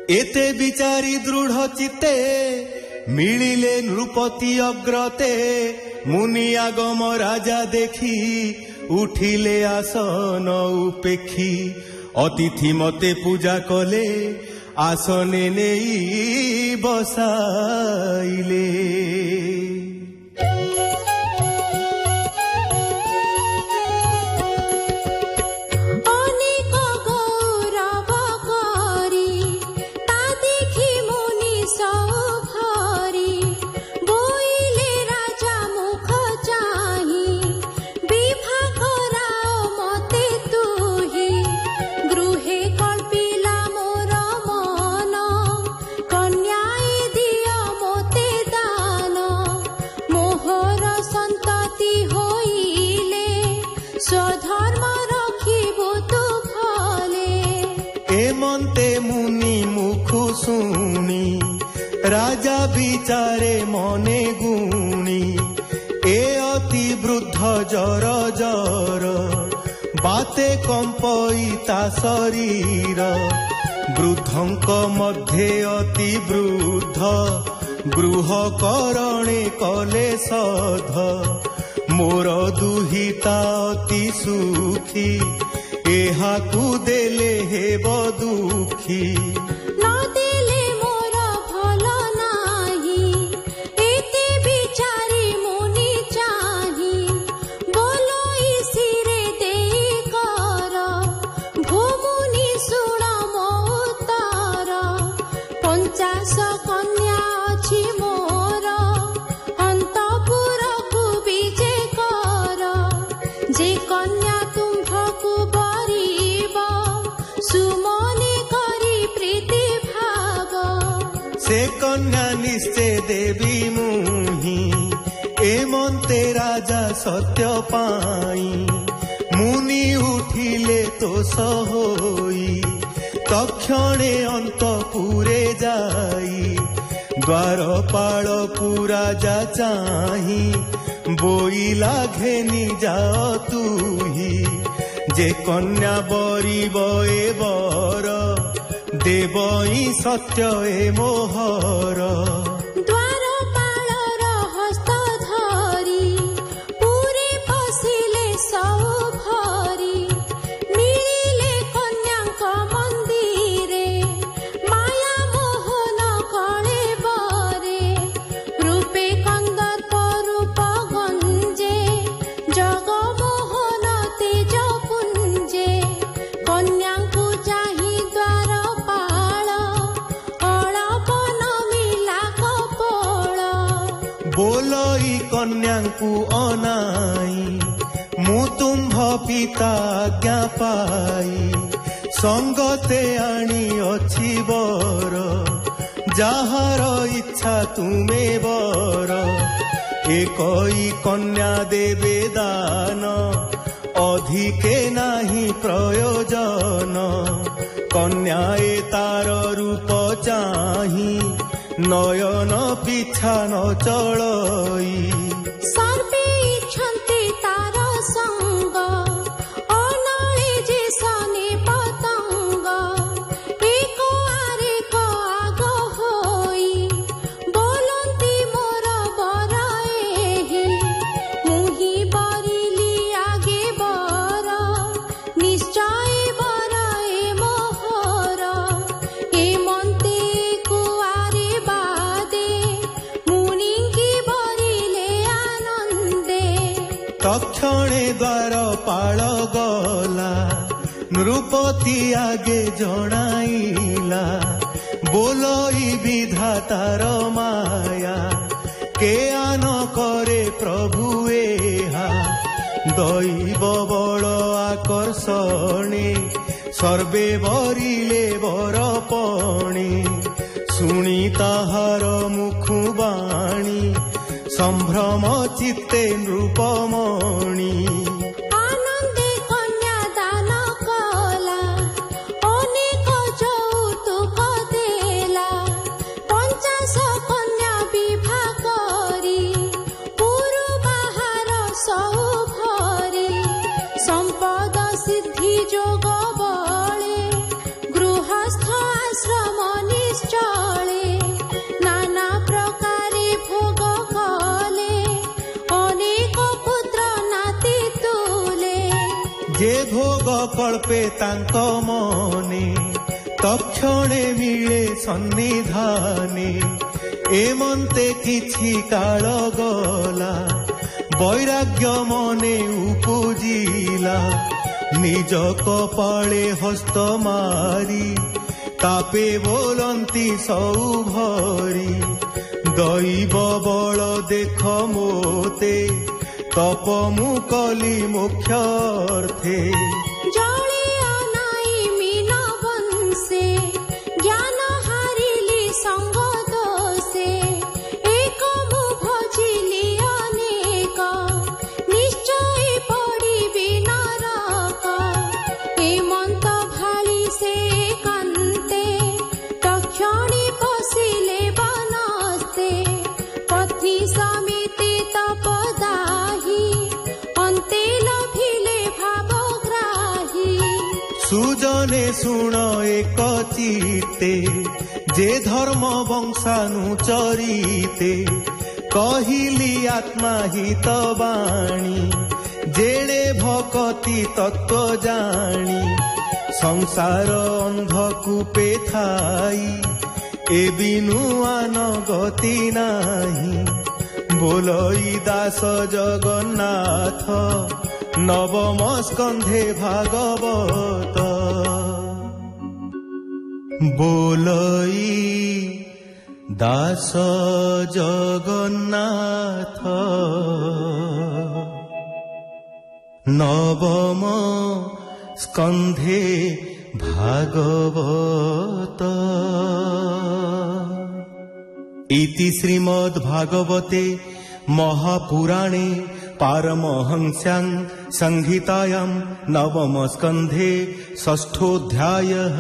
एते विचारी दृढ़ चित्ते मिलिले नृपति अग्रते मुनि आगम राजा देखी उठिले आसन उपेक्षी अतिथि मते पूजा कले आसने नेई बसाइले। राजा विचारे मने गुणी ए अति वृद्ध जर जर बाते कंपयिता शरीर वृद्धंक मध्ये अति वृद्ध गृह करणे कले सध मोर दुहिता अति सुखी एहाकु देले हेब दुखी। से कन्या निश्चय देवी मुहि एमंते राजा सत्य पाई मुनि उठिले तो सहोई तक्षणे अंतपुरे जाई द्वारपाल राजा चाही बोइला घेनी जाओ तुही जे कन्या बरिब ए बर देवई सत्य ए मोहर। द्वारपालर हस्त धरी पुरे पशिले सौभरी मिलिले कन्याक मंदिरे माया मोहन कले बरे रूपे कंदर्प रूप गंजे जगमोहन तेज पुंजे कन्याकु चाही बोलई कन्याकु अनाई मु तुम्भ पिता आज्ञा पाई संगते आनी अछि बर जाहार इच्छा तुमे बर एकई कन्या देवे दान अधिके नाही प्रयोजन कन्या ए तार रूप चाही नयन पिछा न चलई सर्वे इच्छन्ति तार संग अनळे जे सने पतंग एक आरेक आग होई बोलन्ति मोर बर एहि मुहि बरिली आगे बर निश्चय बर ए मोहर ए मन्ते तक्षणे द्वारपाल गला नृपति आगे जणाइला बोलई विधातार माया के आन करे प्रभु एहा दैव बड़ आकर्षणे सर्वे बरिले बरपणे शुणी ताहार मुखु बाणी संभ्रम चित्ते नृपमणि आनंदे कन्या दान कला अनेक यौतुक देला 50 कन्या विवाह करी पुरु बाहार सौ भरी संपद सिद्धि जोग बळे कल्पे तांक मने तक्षणे मिले सन्निधाने एमन्ते किछि काल गला वैराग्य मने उपजिला निज कपाळे हस्त मारी तापे बोलंती सौभरी दैव बल देख मोते तप मु कली मोक्षार्थे जलिया नाई मीन वंशे ज्ञान हारिली संग दोषे एक मु भजिली अनेक निश्चय पड़िबी नरक हेमंत भाली से कान्ते तक्षणी पशिले बनस्ते पथि समिति तपदाही अन्ते लभिले भावग्राही सुजने शुण एक चित्ते जे धर्म वंशानुचरिते कहिली आत्मा हित वाणी जेणे भकति तत्व जानी संसार अंधकूपे थाई ए बिनु आन गति नाही बोलई दास जगन्नाथ नवम स्कंधे भागवत बोलई दास जगन्नाथ नवम स्कंधे भागवत इति श्रीमद् भागवते महापुराणे पारमहंस्यां संहितायां नवम स्कंधे षष्ठोऽध्यायः।